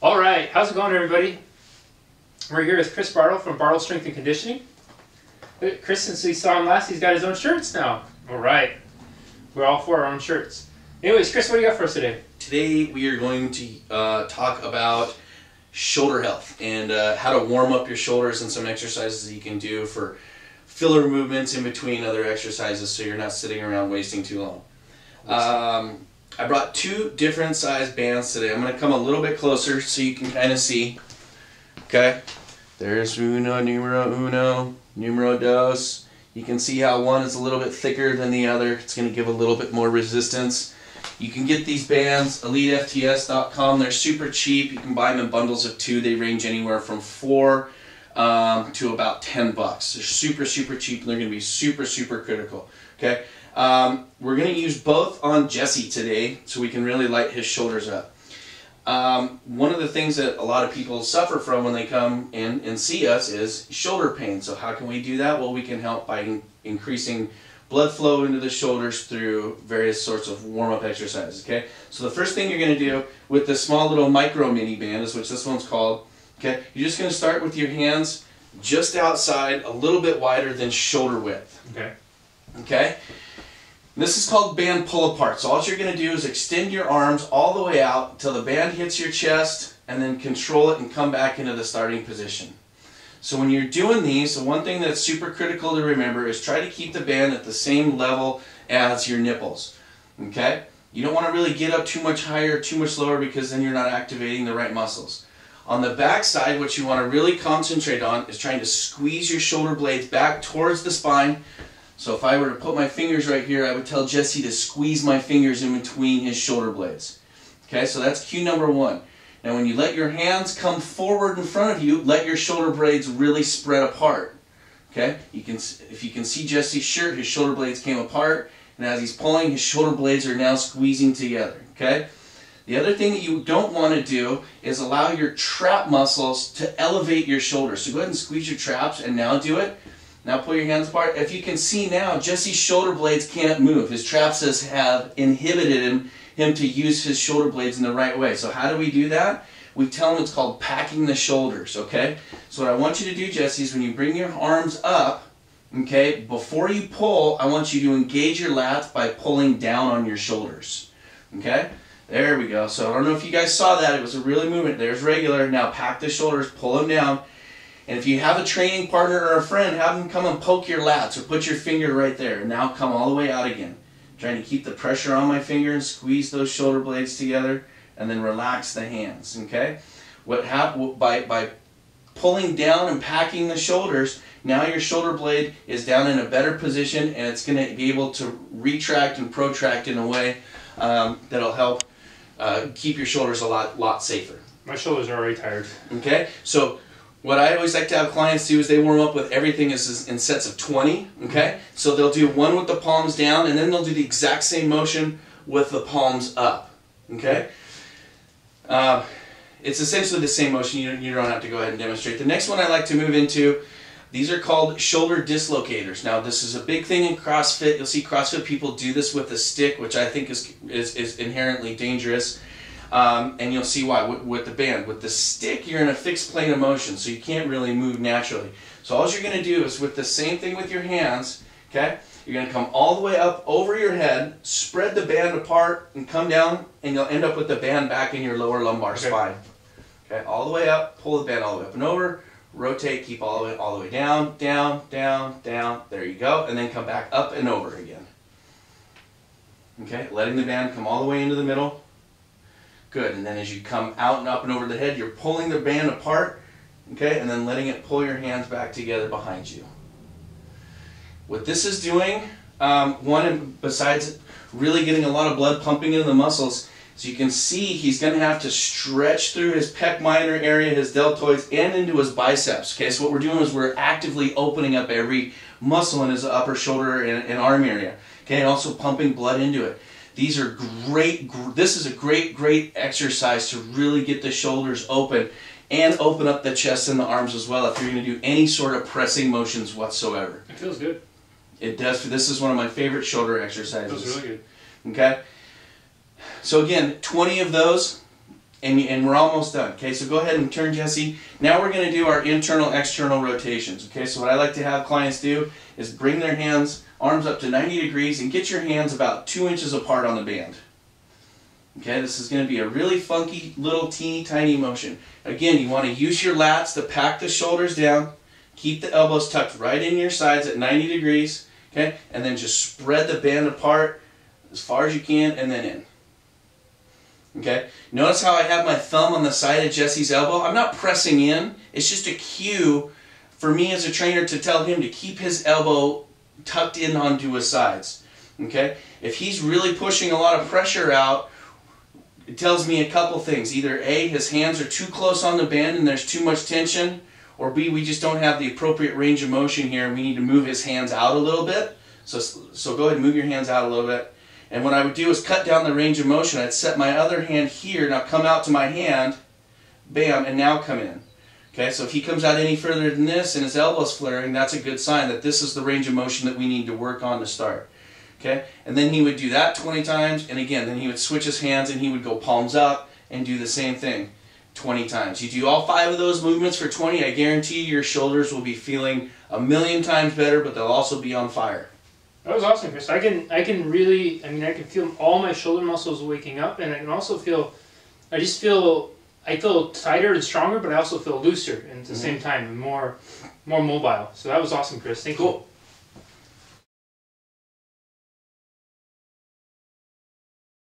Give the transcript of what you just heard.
All right, how's it going, everybody? We're here with Chris Bartl from Bartl Strength and Conditioning. Chris, since we saw him last, he's got his own shirts now. All right, we're all for our own shirts. Anyways, Chris, what do you got for us today? Today we are going to talk about shoulder health and how to warm up your shoulders and some exercises that you can do for filler movements in between other exercises so you're not sitting around wasting too long. I brought two different size bands today. I'm going to come a little bit closer so you can kind of see. Okay, there's numero dos. You can see how one is a little bit thicker than the other. It's going to give a little bit more resistance. You can get these bands, EliteFTS.com. They're super cheap. You can buy them in bundles of 2. They range anywhere from $4 to about $10. They're super, super cheap, and they're going to be super, super critical. Okay, we're going to use both on Jesse today so we can really light his shoulders up. One of the things that a lot of people suffer from when they come in and see us is shoulder pain. So how can we do that? Well, we can help by increasing blood flow into the shoulders through various sorts of warm-up exercises. Okay, so the first thing you're going to do with this small little micro mini band, is which this one's called. Okay, you're just going to start with your hands just outside, a little bit wider than shoulder width. Okay. Okay. This is called band pull apart. So all you're going to do is extend your arms all the way out until the band hits your chest, and then control it and come back into the starting position. So when you're doing these, the one thing that's super critical to remember is try to keep the band at the same level as your nipples. Okay? You don't want to really get up too much higher, too much lower, because then you're not activating the right muscles. On the back side, what you want to really concentrate on is trying to squeeze your shoulder blades back towards the spine. So if I were to put my fingers right here, I would tell Jesse to squeeze my fingers in between his shoulder blades. Okay, so that's cue number 1. Now when you let your hands come forward in front of you, let your shoulder blades really spread apart. Okay, if you can see Jesse's shirt, his shoulder blades came apart, and as he's pulling, his shoulder blades are now squeezing together. Okay. The other thing that you don't want to do is allow your trap muscles to elevate your shoulders. So go ahead and squeeze your traps and now do it. Now pull your hands apart. If you can see now, Jesse's shoulder blades can't move. His traps have inhibited him to use his shoulder blades in the right way. So how do we do that? We tell him it's called packing the shoulders, okay? So what I want you to do, Jesse, is when you bring your arms up, okay, before you pull, I want you to engage your lats by pulling down on your shoulders, okay? There we go. So I don't know if you guys saw that. It was a really movement. There's regular. Now pack the shoulders, pull them down. And if you have a training partner or a friend, have them come and poke your lats or put your finger right there. And now come all the way out again. Trying to keep the pressure on my finger and squeeze those shoulder blades together, and then relax the hands. Okay? By pulling down and packing the shoulders, now your shoulder blade is down in a better position, and it's going to be able to retract and protract in a way that'll help keep your shoulders a lot safer. My shoulders are already tired. Okay? So what I always like to have clients do is they warm up with everything in sets of 20, okay? So they'll do one with the palms down, and then they'll do the exact same motion with the palms up, okay? It's essentially the same motion. You don't have to go ahead and demonstrate. The next one I like to move into, these are called shoulder dislocators. Now this is a big thing in CrossFit. You'll see CrossFit people do this with a stick, which I think is inherently dangerous. And you'll see why with the band. With the stick, you're in a fixed plane of motion, so you can't really move naturally. So all you're going to do is with the same thing with your hands, okay, you're going to come all the way up over your head, spread the band apart, and come down, and you'll end up with the band back in your lower lumbar spine. Okay, all the way up, pull the band all the way up and over, rotate, keep all the way down, down, down, down. There you go, and then come back up and over again. Okay, letting the band come all the way into the middle. Good, and then as you come out and up and over the head, you're pulling the band apart, okay, and then letting it pull your hands back together behind you. What this is doing, besides really getting a lot of blood pumping into the muscles, so you can see he's going to have to stretch through his pec minor area, his deltoids, and into his biceps. Okay, so what we're doing is we're actively opening up every muscle in his upper shoulder and arm area, okay, and also pumping blood into it. These are great, this is a great exercise to really get the shoulders open and open up the chest and the arms as well if you're going to do any sort of pressing motions whatsoever. It feels good. It does. This is one of my favorite shoulder exercises. It feels really good. Okay? So again, 20 of those, And we're almost done. Okay, so go ahead and turn, Jesse. Now we're going to do our internal, external rotations. Okay, so what I like to have clients do is bring their arms up to 90 degrees and get your hands about 2 inches apart on the band. Okay, this is going to be a really funky little teeny tiny motion. Again, you want to use your lats to pack the shoulders down. Keep the elbows tucked right in your sides at 90 degrees. Okay, and then just spread the band apart as far as you can and then in. Okay, notice how I have my thumb on the side of Jesse's elbow. I'm not pressing in. It's just a cue for me as a trainer to tell him to keep his elbow tucked in onto his sides. Okay, if he's really pushing a lot of pressure out, it tells me a couple things. Either A, his hands are too close on the band and there's too much tension, or B, we just don't have the appropriate range of motion here and we need to move his hands out a little bit. So go ahead and move your hands out a little bit. And what I would do is cut down the range of motion. I'd set my other hand here, now come out to my hand, bam, and now come in. Okay, so if he comes out any further than this and his elbow's flaring, that's a good sign that this is the range of motion that we need to work on to start. Okay, and then he would do that 20 times, and again, then he would switch his hands and he would go palms up and do the same thing 20 times. You do all 5 of those movements for 20, I guarantee your shoulders will be feeling 1,000,000 times better, but they'll also be on fire. That was awesome, Chris. I can really, I mean, I can feel all my shoulder muscles waking up, and I can also feel, I feel tighter and stronger, but I also feel looser and at the same time, more mobile. So that was awesome, Chris. Thank you.